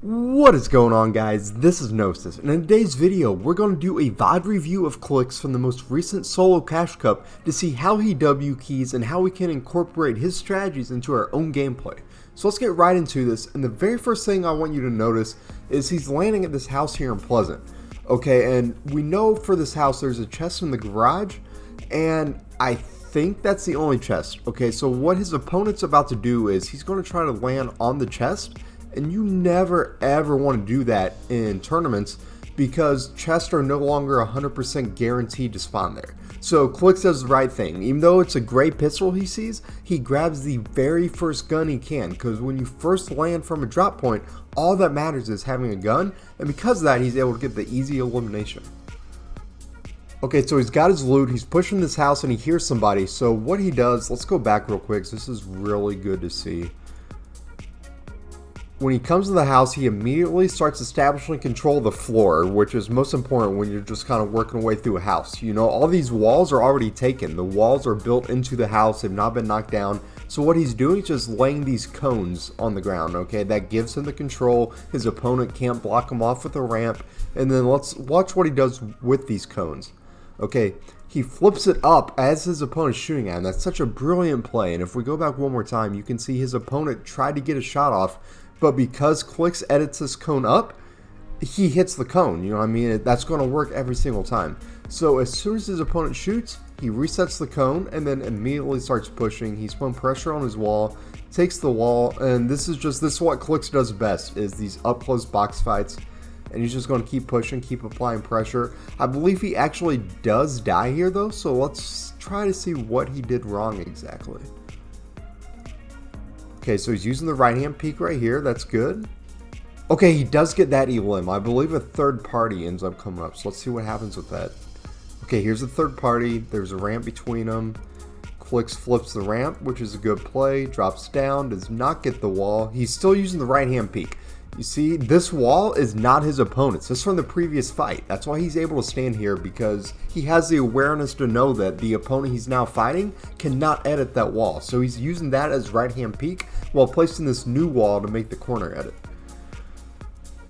What is going on, guys? This is Gnosis, and in today's video we're going to do a VOD review of Clix from the most recent solo cash cup to see how he W keys and how we can incorporate his strategies into our own gameplay. So let's get right into this, and the very first thing I want you to notice is he's landing at this house here in Pleasant. Okay, and we know for this house there's a chest in the garage, and I think that's the only chest. Okay, so what his opponent's about to do is he's going to try to land on the chest. And you never ever want to do that in tournaments because chests are no longer 100% guaranteed to spawn there. So Clix does the right thing. Even though it's a gray pistol he sees, he grabs the very first gun he can, because when you first land from a drop point, all that matters is having a gun, and because of that he's able to get the easy elimination. Okay, so he's got his loot, he's pushing this house and he hears somebody. So what he does, let's go back real quick, so this is really good to see. When he comes to the house, he immediately starts establishing control of the floor, which is most important when you're just kind of working your way through a house. You know, all these walls are already taken. The walls are built into the house, they've not been knocked down. So what he's doing is just laying these cones on the ground, okay? That gives him the control. His opponent can't block him off with a ramp. And then let's watch what he does with these cones. Okay, he flips it up as his opponent's shooting at him. That's such a brilliant play. And if we go back one more time, you can see his opponent tried to get a shot off, but because Clix edits this cone up, he hits the cone. You know what I mean? That's going to work every single time. So as soon as his opponent shoots, he resets the cone and then immediately starts pushing. He's putting pressure on his wall, takes the wall, and this is what Clix does best, is these up close box fights. And he's just going to keep pushing, keep applying pressure. I believe he actually does die here though, so let's try to see what he did wrong exactly. Okay, so he's using the right hand peek right here. That's good. Okay, he does get that elim. I believe a third party ends up coming up. So let's see what happens with that. Okay, here's the third party. There's a ramp between them. Clix flips the ramp, which is a good play. Drops down, does not get the wall. He's still using the right hand peek. You see, this wall is not his opponent's. This is from the previous fight. That's why he's able to stand here, because he has the awareness to know that the opponent he's now fighting cannot edit that wall. So he's using that as right hand peek while placing this new wall to make the corner edit.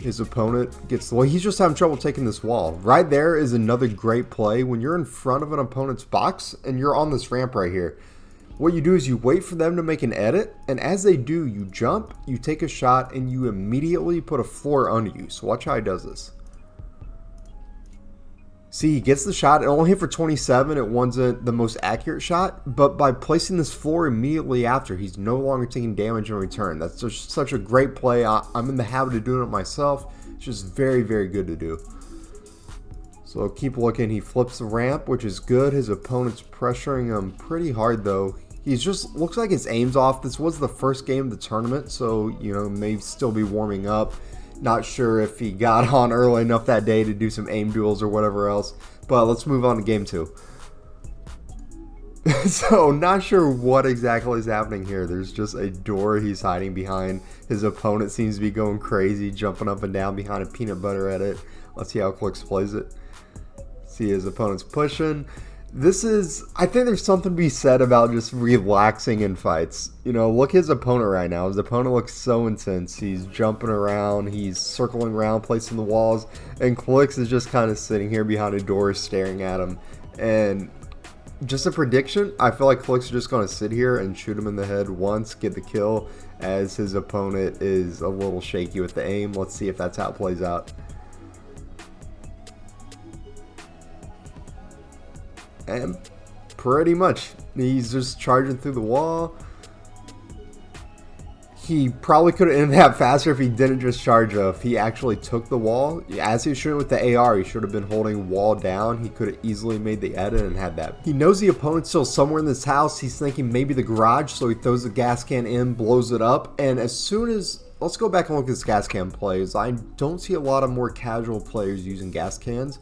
His opponent gets, well, he's just having trouble taking this wall. Right there is another great play. When you're in front of an opponent's box and you're on this ramp right here, what you do is you wait for them to make an edit, and as they do, you jump, you take a shot, and you immediately put a floor under you. So watch how he does this. See, he gets the shot. It only hit for 27. It wasn't the most accurate shot, but by placing this floor immediately after, he's no longer taking damage in return. That's just such a great play. I'm in the habit of doing it myself. It's just very, very good to do. So keep looking. He flips the ramp, which is good. His opponent's pressuring him pretty hard though. He's just, looks like his aim's off. This was the first game of the tournament, so, you know, may still be warming up. Not sure if he got on early enough that day to do some aim duels or whatever else. But let's move on to game 2. So, not sure what exactly is happening here. There's just a door he's hiding behind. His opponent seems to be going crazy, jumping up and down behind a peanut butter edit. Let's see how Clix plays it. See, his opponent's pushing. I think there's something to be said about just relaxing in fights. You know, look at his opponent right now. His opponent looks so intense. He's jumping around, he's circling around, placing the walls, and Clix is just kind of sitting here behind a door staring at him. And just a prediction, I feel like Clix is just going to sit here and shoot him in the head once, get the kill, as his opponent is a little shaky with the aim. Let's see if that's how it plays out. And pretty much, he's just charging through the wall. He probably could have ended that faster if he didn't just charge up. If he actually took the wall, as he was shooting with the AR, he should have been holding wall down. He could have easily made the edit and had that. He knows the opponent's still somewhere in this house. He's thinking maybe the garage, so he throws the gas can in, blows it up, and as soon as, let's go back and look at this gas can plays. I don't see a lot of more casual players using gas cans.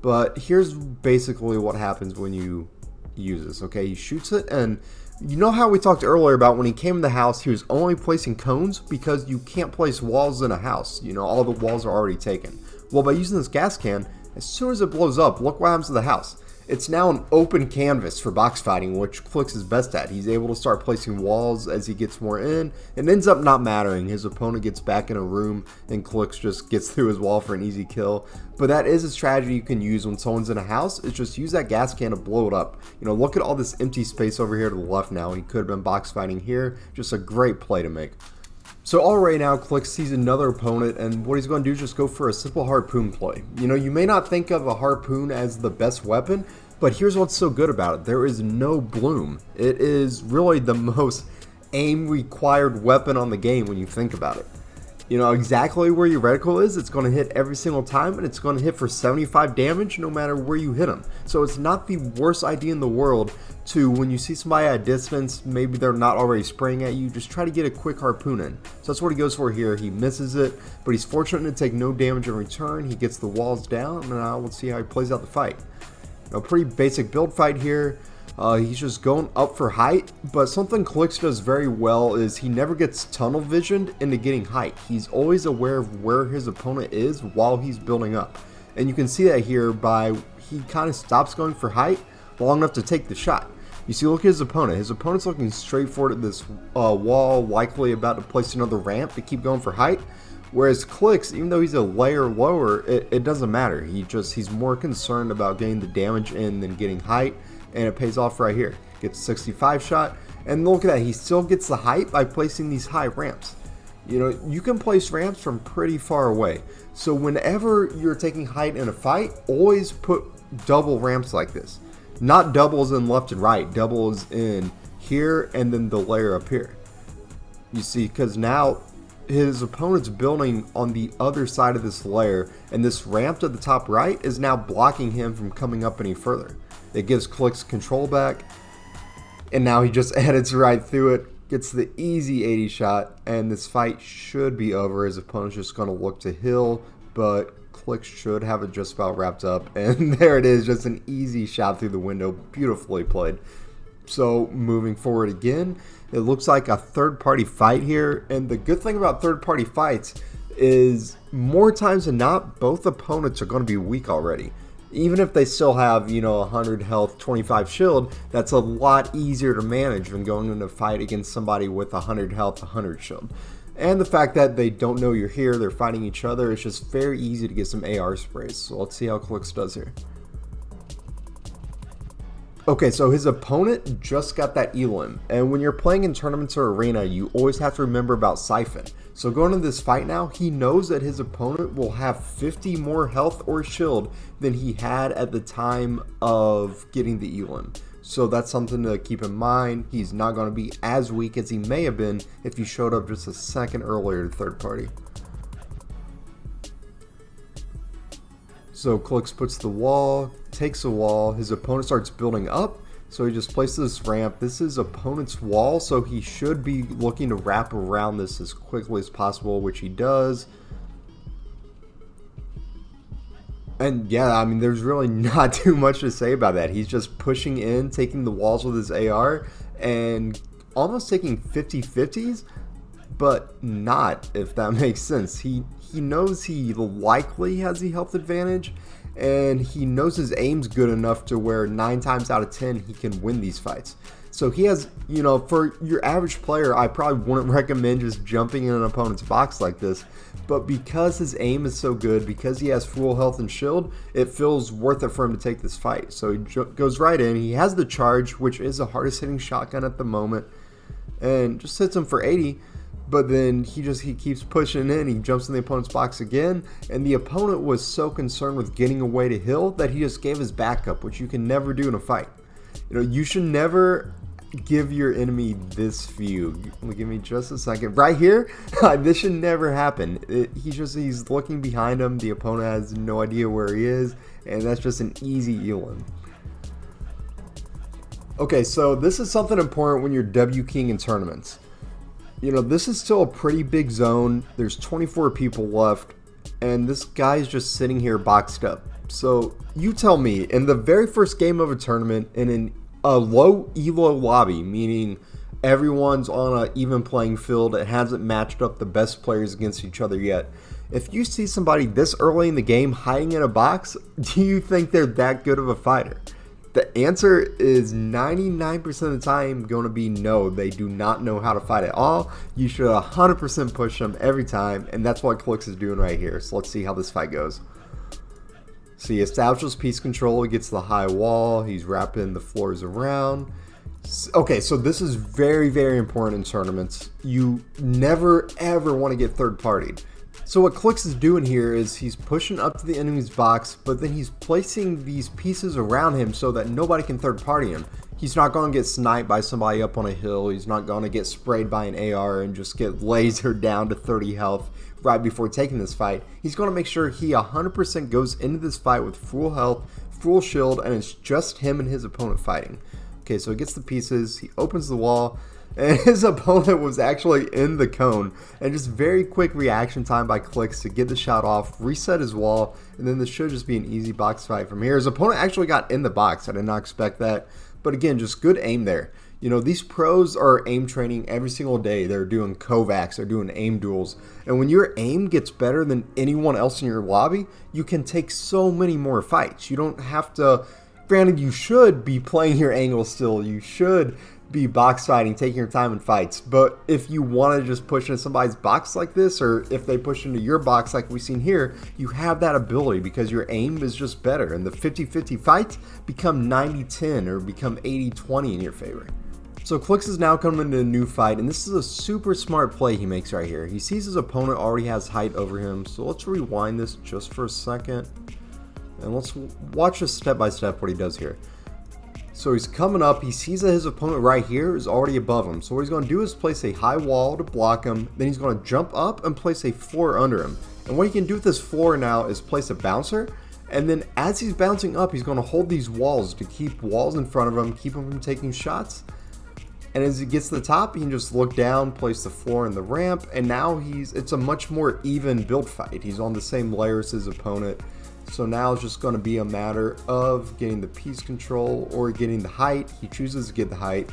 But here's basically what happens when you use this, okay? He shoots it, and you know how we talked earlier about when he came in the house, he was only placing cones because you can't place walls in a house. You know, all the walls are already taken. Well, by using this gas can, as soon as it blows up, look what happens to the house. it's now an open canvas for box fighting, which Clix is best at. He's able to start placing walls as he gets more in, and ends up not mattering. His opponent gets back in a room, and Clix just gets through his wall for an easy kill. But that is a strategy you can use when someone's in a house, is just use that gas can to blow it up. You know, look at all this empty space over here to the left now. He could have been box fighting here. Just a great play to make. So already now, Clix sees another opponent, and what he's going to do is just go for a simple harpoon play. You know, you may not think of a harpoon as the best weapon, but here's what's so good about it. There is no bloom. It is really the most aim-required weapon on the game when you think about it. You know exactly where your reticle is, it's going to hit every single time, and it's going to hit for 75 damage no matter where you hit them. So it's not the worst idea in the world to, when you see somebody at a distance, maybe they're not already spraying at you, just try to get a quick harpoon in. So that's what he goes for here. He misses it, but he's fortunate to take no damage in return. He gets the walls down, and now we'll see how he plays out the fight. A pretty basic build fight here. He's just going up for height, but something Clix does very well is he never gets tunnel visioned into getting height. He's always aware of where his opponent is while he's building up. And you can see that here by he kind of stops going for height long enough to take the shot. You see, look at his opponent. His opponent's looking straight forward at this wall, likely about to place another ramp to keep going for height. Whereas Clix, even though he's a layer lower, it doesn't matter. He's more concerned about getting the damage in than getting height. And it pays off right here. Gets 65 shot, and look at that, he still gets the height by placing these high ramps. You know, you can place ramps from pretty far away. So whenever you're taking height in a fight, always put double ramps like this. Not doubles in left and right, doubles in here and then the layer up here. You see, because now his opponent's building on the other side of this layer, and this ramp to the top right is now blocking him from coming up any further. It gives Clix control back, and now he just edits right through it, gets the easy 80 shot, and this fight should be over. His opponent's just going to look to heal, but Clix should have it just about wrapped up, and there it is, just an easy shot through the window, beautifully played. So moving forward again, it looks like a third-party fight here, and the good thing about third-party fights is more times than not, both opponents are going to be weak already. Even if they still have, you know, 100 health, 25 shield, that's a lot easier to manage than going into a fight against somebody with 100 health, 100 shield. And the fact that they don't know you're here, they're fighting each other, it's just very easy to get some AR sprays. So let's see how Clix does here. Okay, so his opponent just got that elim, and when you're playing in tournaments or arena, you always have to remember about Siphon. So going into this fight now, he knows that his opponent will have 50 more health or shield than he had at the time of getting the elim. So that's something to keep in mind. He's not going to be as weak as he may have been if he showed up just a second earlier to third party. So Clix puts the wall, takes a wall, his opponent starts building up, so he just places this ramp. This is opponent's wall, so he should be looking to wrap around this as quickly as possible, which he does. And yeah, I mean, there's really not too much to say about that. He's just pushing in, taking the walls with his AR, and almost taking 50-50s, but not, if that makes sense. He knows he likely has the health advantage, and he knows his aim's good enough to where 9 times out of 10 he can win these fights. So he has, you know, for your average player, I probably wouldn't recommend just jumping in an opponent's box like this, but because his aim is so good, because he has full health and shield, it feels worth it for him to take this fight. So he goes right in, he has the charge, which is the hardest hitting shotgun at the moment, and just hits him for 80. But then he keeps pushing in, he jumps in the opponent's box again, and the opponent was so concerned with getting away to heal that he just gave his backup, which you can never do in a fight. You know, you should never give your enemy this view. Give me just a second. Right here, this should never happen. He's looking behind him, the opponent has no idea where he is, and that's just an easy elim. Okay, so this is something important when you're W King in tournaments. You know, this is still a pretty big zone. There's 24 people left, and this guy's just sitting here boxed up. So you tell me, in the very first game of a tournament, in a low elo lobby, meaning everyone's on an even playing field, it hasn't matched up the best players against each other yet. If you see somebody this early in the game hiding in a box, do you think they're that good of a fighter? The answer is 99% of the time going to be no. They do not know how to fight at all. You should 100% push them every time, and that's what Clix is doing right here. So let's see how this fight goes. So he establishes piece control, he gets the high wall, he's wrapping the floors around. Okay, so this is very, very important in tournaments. You never ever want to get third-partied. So what Clix is doing here is he's pushing up to the enemy's box, but then he's placing these pieces around him so that nobody can third-party him. He's not going to get sniped by somebody up on a hill. He's not going to get sprayed by an AR and just get lasered down to 30 health right before taking this fight. He's going to make sure he 100% goes into this fight with full health, full shield, and it's just him and his opponent fighting. Okay, so he gets the pieces, he opens the wall, and his opponent was actually in the cone. And just very quick reaction time by Clix to get the shot off, reset his wall, and then this should just be an easy box fight from here. His opponent actually got in the box. I did not expect that. But again, just good aim there. You know, these pros are aim training every single day. They're doing Kovacs, they're doing aim duels. And when your aim gets better than anyone else in your lobby, you can take so many more fights. You don't have to... Granted, you should be playing your angle still. You should be box fighting, taking your time in fights. But if you want to just push into somebody's box like this, or if they push into your box like we've seen here, you have that ability because your aim is just better. And the 50-50 fights become 90-10 or become 80-20 in your favor. So Clix is now coming into a new fight, and this is a super smart play he makes right here. He sees his opponent already has height over him. So let's rewind this just for a second. And let's watch this step by step what he does here. So he's coming up, he sees that his opponent right here is already above him. So what he's going to do is place a high wall to block him, then he's going to jump up and place a floor under him. And what he can do with this floor now is place a bouncer, and then as he's bouncing up, he's going to hold these walls to keep walls in front of him, keep him from taking shots. And as he gets to the top, he can just look down, place the floor and the ramp, and now it's a much more even build fight. He's on the same layer as his opponent. So now it's just going to be a matter of getting the piece control or getting the height. He chooses to get the height,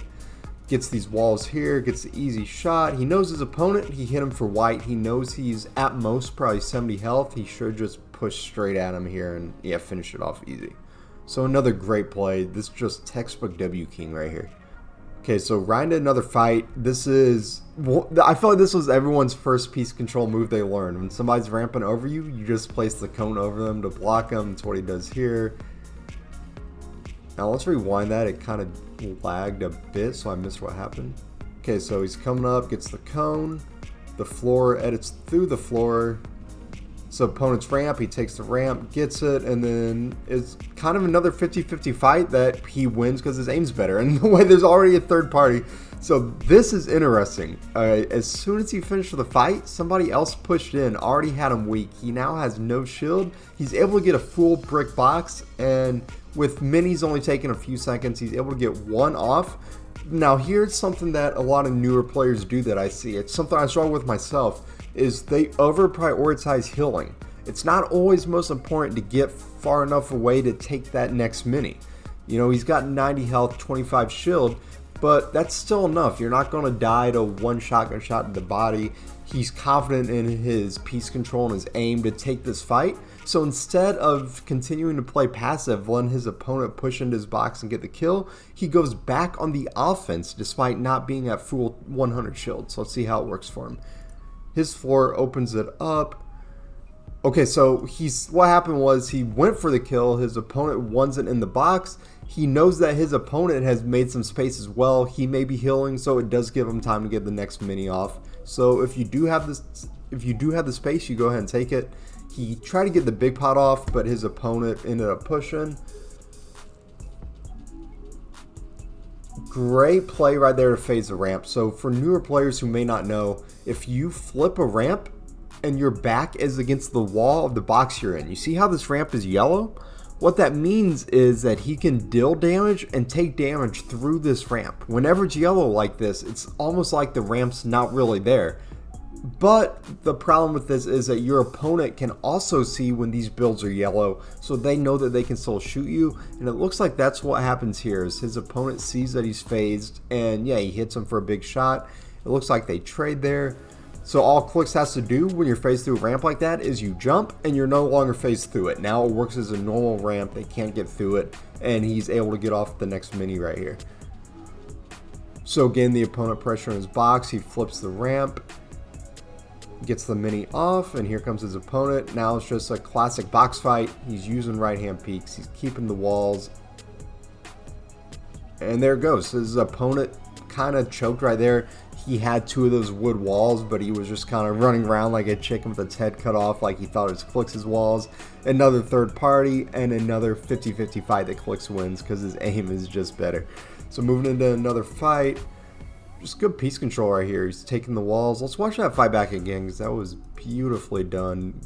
gets these walls here, gets the easy shot. He knows his opponent, he hit him for white. He knows he's at most probably 70 health. He should just push straight at him here and yeah, finish it off easy. So another great play. This is just textbook W King right here. Okay, so right into another fight. This is, I feel like this was everyone's first piece control move they learned. When somebody's ramping over you, you just place the cone over them to block them. That's what he does here. Now let's rewind that. It kind of lagged a bit, so I missed what happened. Okay, so he's coming up, gets the cone, the floor, edits through the floor. So opponent's ramp, he takes the ramp, gets it, and then it's kind of another 50-50 fight that he wins because his aim's better. And the way there's already a third party. So this is interesting. As soon as he finished the fight, somebody else pushed in, already had him weak. He now has no shield. He's able to get a full brick box, and with minis only taking a few seconds, he's able to get one off. Now here's something that a lot of newer players do that I see. It's something I struggle with myself. Is they over prioritize healing. It's not always most important to get far enough away to take that next mini. You know, he's got 90 health, 25 shield, but that's still enough. You're not going to die to one shotgun shot to the body. He's confident in his piece control and his aim to take this fight. So instead of continuing to play passive, letting his opponent push into his box and get the kill, he goes back on the offense despite not being at full 100 shield. So let's see how it works for him. His floor opens it up. Okay, so what happened was he went for the kill. His opponent wasn't in the box. He knows that his opponent has made some space as well. He may be healing, so it does give him time to get the next mini off. So if you do have the space, you go ahead and take it. He tried to get the big pot off, but his opponent ended up pushing. Great play right there to phase the ramp. So for newer players who may not know, if you flip a ramp and your back is against the wall of the box you're in, you see how this ramp is yellow? What that means is that he can deal damage and take damage through this ramp. Whenever it's yellow like this, it's almost like the ramp's not really there. But the problem with this is that your opponent can also see when these builds are yellow, so they know that they can still shoot you. And it looks like that's what happens here, is his opponent sees that he's phased, and yeah, he hits him for a big shot. It looks like they trade there. So all Clix has to do when you're phased through a ramp like that is you jump and you're no longer phased through it. Now it works as a normal ramp. They can't get through it, and he's able to get off the next mini right here. So again, the opponent pressure in his box, he flips the ramp, gets the mini off, and here comes his opponent. Now it's just a classic box fight. He's using right hand peeks, he's keeping the walls, and there it goes. His opponent kind of choked right there. He had two of those wood walls, but he was just kind of running around like a chicken with its head cut off, like he thought it was Clix's walls. Another third party and another 50-50 fight that Clix wins because his aim is just better. So moving into another fight, just good piece control right here. He's taking the walls. Let's watch that fight back again because that was beautifully done.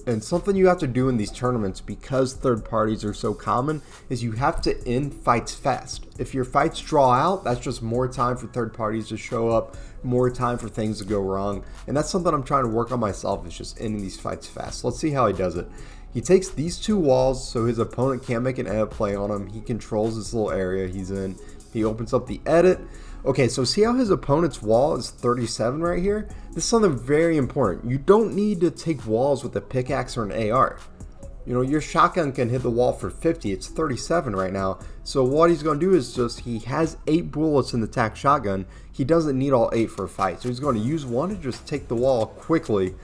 And something you have to do in these tournaments, because third parties are so common, is you have to end fights fast. If your fights draw out, that's just more time for third parties to show up, more time for things to go wrong. And that's something I'm trying to work on myself, is just ending these fights fast. Let's see how he does it. He takes these two walls so his opponent can't make an edit play on him. He controls this little area he's in. He opens up the edit. Okay, so see how his opponent's wall is 37 right here? This is something very important. You don't need to take walls with a pickaxe or an AR. You know, your shotgun can hit the wall for 50. It's 37 right now. So what he's going to do is just, he has 8 bullets in the tac shotgun. He doesn't need all 8 for a fight. So he's going to use one to just take the wall quickly,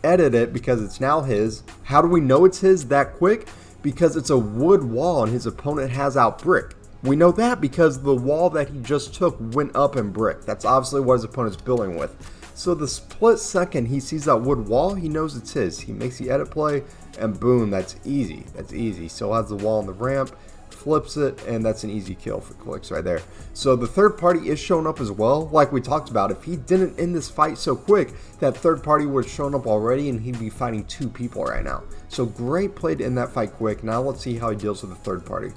edit it because it's now his. How do we know it's his that quick? Because it's a wood wall and his opponent has out brick. We know that because the wall that he just took went up in brick. That's obviously what his opponent's building with. So the split second he sees that wood wall, he knows it's his. He makes the edit play, and boom, that's easy. That's easy. So has the wall on the ramp, flips it, and that's an easy kill for Clix right there. So the third party is showing up as well. Like we talked about, if he didn't end this fight so quick, that third party would have shown up already and he'd be fighting 2 people right now. So great play to end that fight quick. Now let's see how he deals with the third party.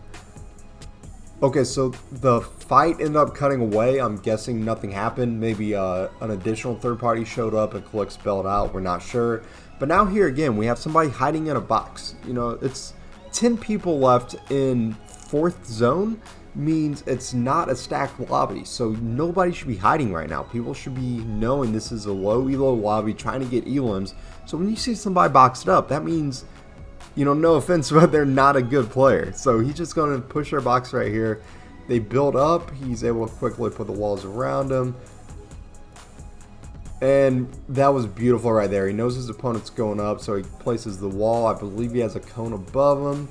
Okay, so the fight ended up cutting away. I'm guessing nothing happened. Maybe an additional third party showed up and Clix bailed out. We're not sure. But now here again, we have somebody hiding in a box. You know, it's 10 people left in 4th zone. Means it's not a stacked lobby. So nobody should be hiding right now. People should be knowing this is a low elo lobby trying to get elims. So when you see somebody boxed up, that means, you know, no offense, but they're not a good player. So he's just going to push their box right here. They build up. He's able to quickly put the walls around him. And that was beautiful right there. He knows his opponent's going up, so he places the wall. I believe he has a cone above him.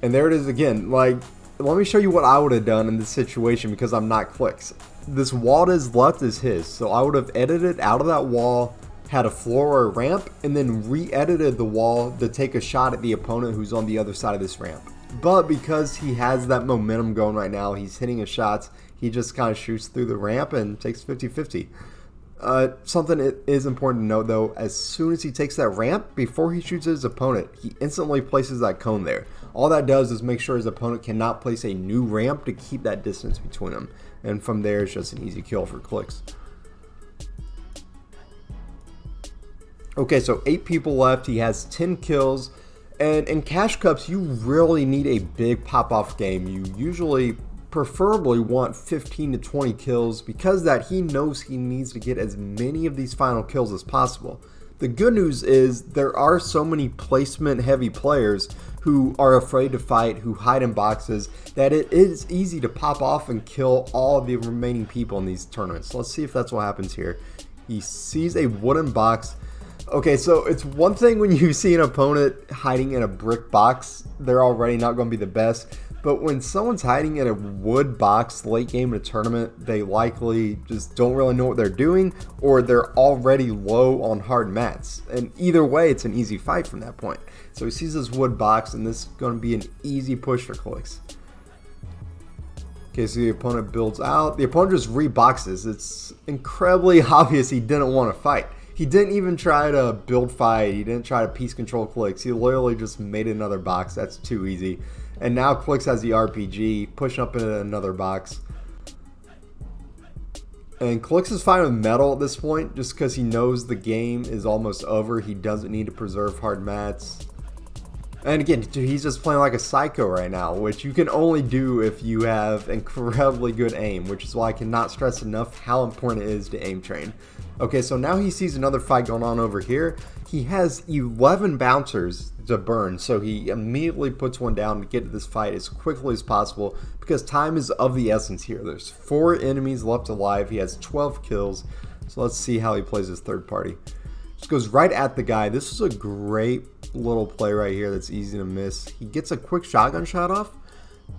And there it is again. Like, let me show you what I would have done in this situation because I'm not Clix. This wall to his left is his. So I would have edited out of that wall, had a floor or a ramp, and then re-edited the wall to take a shot at the opponent who's on the other side of this ramp. But because he has that momentum going right now, he's hitting his shots, he just kind of shoots through the ramp and takes 50-50. Something it is important to note though, as soon as he takes that ramp, before he shoots his opponent, he instantly places that cone there. All that does is make sure his opponent cannot place a new ramp to keep that distance between them. And from there, it's just an easy kill for Clix. Okay, so 8 people left. He has 10 kills. And in Cash Cups, you really need a big pop-off game. You usually preferably want 15 to 20 kills because that he knows he needs to get as many of these final kills as possible. The good news is there are so many placement heavy players who are afraid to fight, who hide in boxes, that it is easy to pop off and kill all of the remaining people in these tournaments. Let's see if that's what happens here. He sees a wooden box. Okay, so it's one thing when you see an opponent hiding in a brick box, they're already not going to be the best. But when someone's hiding in a wood box late game in a tournament, they likely just don't really know what they're doing, or they're already low on hard mats. And either way, it's an easy fight from that point. So he sees this wood box, and this is going to be an easy push for Clix. Okay, so the opponent builds out. The opponent just reboxes. It's incredibly obvious he didn't want to fight. He didn't even try to build fight. He didn't try to piece control Clix. He literally just made another box. That's too easy. And now Clix has the RPG, pushing up into another box. And Clix is fine with metal at this point, just because he knows the game is almost over. He doesn't need to preserve hard mats. And again, he's just playing like a psycho right now, which you can only do if you have incredibly good aim, which is why I cannot stress enough how important it is to aim train. Okay, so now he sees another fight going on over here. He has 11 bouncers to burn, so he immediately puts one down to get to this fight as quickly as possible because time is of the essence here. There's 4 enemies left alive. He has 12 kills, so let's see how he plays his third party. Just goes right at the guy. This is a great little play right here that's easy to miss. He gets a quick shotgun shot off,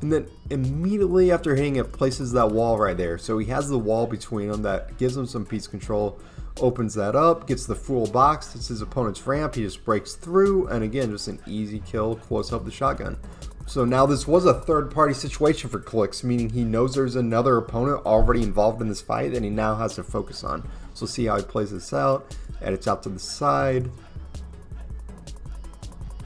and then immediately after hitting it, places that wall right there. So he has the wall between them that gives him some piece control. Opens that up, gets the full box. It's his opponent's ramp. He just breaks through, and again, just an easy kill, close up the shotgun. So now this was a third-party situation for Clix, meaning he knows there's another opponent already involved in this fight that he now has to focus on. So see how he plays this out. Edits out to the side.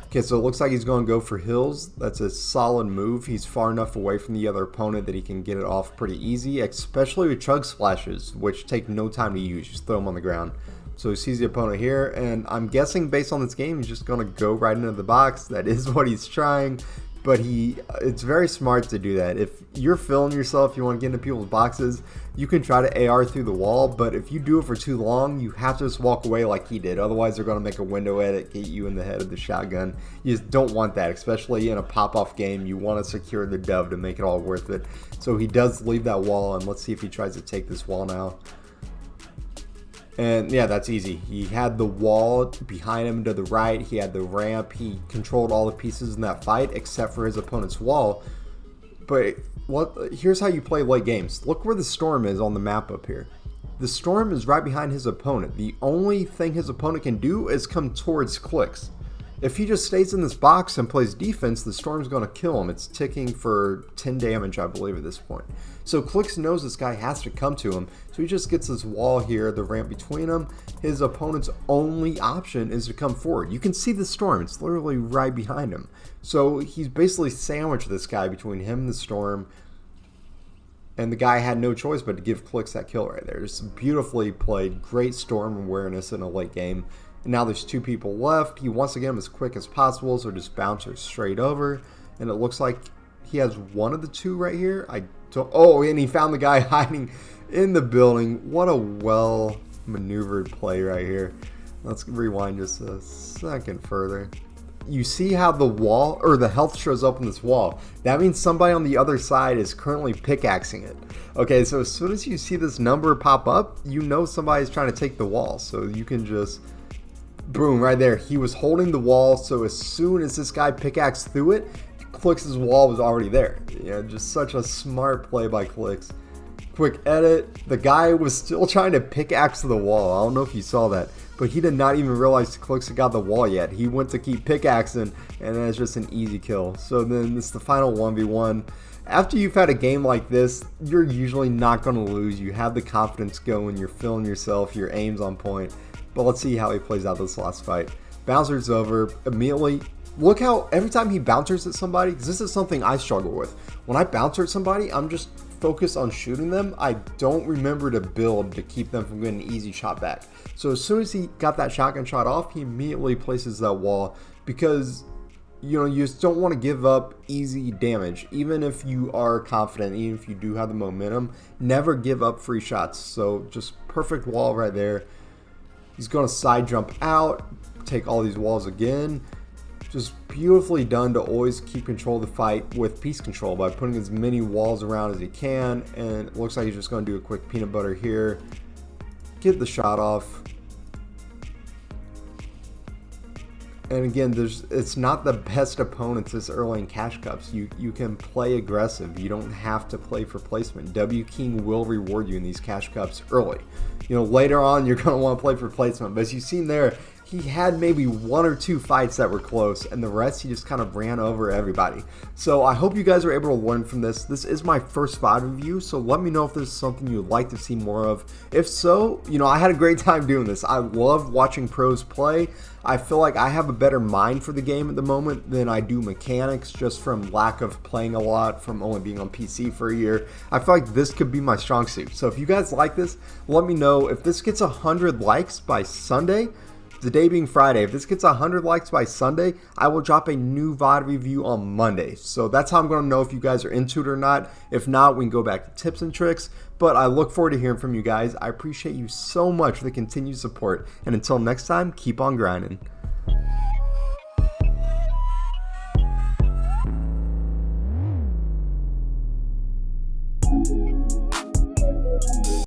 Okay, so it looks like he's going to go for hills. That's a solid move. He's far enough away from the other opponent that he can get it off pretty easy, especially with chug splashes, which take no time to use. Just throw them on the ground. So he sees the opponent here, and I'm guessing based on this game, he's just going to go right into the box. That is what he's trying, but it's very smart to do that. If you're feeling yourself, you want to get into people's boxes, you can try to AR through the wall, but if you do it for too long, you have to just walk away like he did. Otherwise, they're going to make a window edit, get you in the head of the shotgun. You just don't want that, especially in a pop-off game. You want to secure the dub to make it all worth it. So he does leave that wall, and let's see if he tries to take this wall now. And yeah, that's easy. He had the wall behind him to the right. He had the ramp. He controlled all the pieces in that fight except for his opponent's wall. But here's how you play late games. Look where the storm is on the map up here. The storm is right behind his opponent. The only thing his opponent can do is come towards Clix. If he just stays in this box and plays defense, the storm's going to kill him. It's ticking for 10 damage, I believe, at this point. So Clix knows this guy has to come to him, so he just gets this wall here, the ramp between them. His opponent's only option is to come forward. You can see the storm. It's literally right behind him. So he's basically sandwiched this guy between him and the storm, and the guy had no choice but to give Clix that kill right there. Just beautifully played. Great storm awareness in a late game. And now there's 2 people left. He wants to get him as quick as possible, so just bounce her straight over. And it looks like he has one of the 2 right here. Oh, and he found the guy hiding in the building. What a well maneuvered play right here. Let's rewind just a second further. You see how the wall, or the health shows up on this wall. That means somebody on the other side is currently pickaxing it. Okay, so as soon as you see this number pop up, you know somebody's trying to take the wall. So you can just, boom, right there. He was holding the wall, so as soon as this guy pickaxed through it, Clix's wall was already there. Just such a smart play by Clix. Quick edit. The guy was still trying to pickaxe the wall. I don't know if you saw that, but he did not even realize Clix had got the wall yet. He went to keep pickaxing, and then it's just an easy kill. So then it's the final 1v1. After you've had a game like this, you're usually not going to lose. You have the confidence going. You're feeling yourself. Your aim's on point. But let's see how he plays out this last fight. Bouncer's over immediately. Look how every time he bouncers at somebody, because this is something I struggle with. When I bouncer at somebody, I'm just focused on shooting them. I don't remember to build to keep them from getting an easy shot back. So as soon as he got that shotgun shot off, he immediately places that wall because you just don't want to give up easy damage. Even if you are confident, even if you do have the momentum, never give up free shots. So just perfect wall right there. He's going to side jump out, take all these walls again. Just beautifully done to always keep control of the fight with piece control by putting as many walls around as he can. And it looks like he's just going to do a quick peanut butter here. Get the shot off. And again, it's not the best opponents this early in cash cups. You can play aggressive. You don't have to play for placement. W King will reward you in these cash cups early. Later on you're going to want to play for placement. But as you've seen there, he had maybe 1 or 2 fights that were close, and the rest he just kind of ran over everybody. So I hope you guys are able to learn from this. This is my first VOD review, so let me know if this is something you'd like to see more of. If so, I had a great time doing this. I love watching pros play. I feel like I have a better mind for the game at the moment than I do mechanics, just from lack of playing a lot, from only being on PC for a year. I feel like this could be my strong suit. So if you guys like this, let me know. If this gets 100 likes by Sunday, Today being Friday, if this gets 100 likes by Sunday, I will drop a new VOD review on Monday. So that's how I'm going to know if you guys are into it or not. If not, we can go back to tips and tricks. But I look forward to hearing from you guys. I appreciate you so much for the continued support. And until next time, keep on grinding.